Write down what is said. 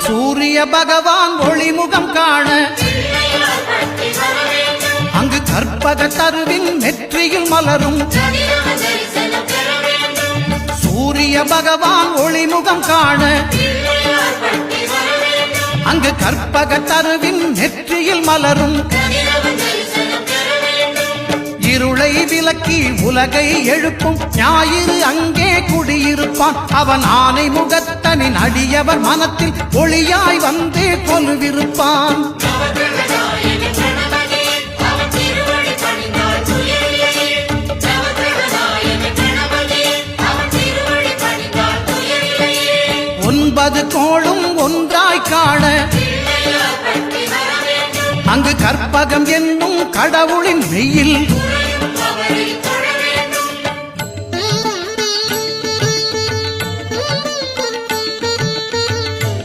சூரிய பகவான் ஒளிமுகம் காண அங்கு கற்பக தருவின் நெற்றியில் மலரும் சூரிய பகவான் ஒளிமுகம் காண அங்கு கற்பக தருவின் நெற்றியில் மலரும் இருளை விலக்கி உலகை எழுப்பும் ஞாயிறு அங்கே குடியிருப்பான் அவன் ஆனை முகத்தனின் அடியவர் மனத்தில் ஒளியாய் வந்து கொலுவிருப்பான் ஒன்பது கோளும் ஒன்றாய் காண அங்கு கற்பகம் என்னும் கடவுளின் மெய்யில்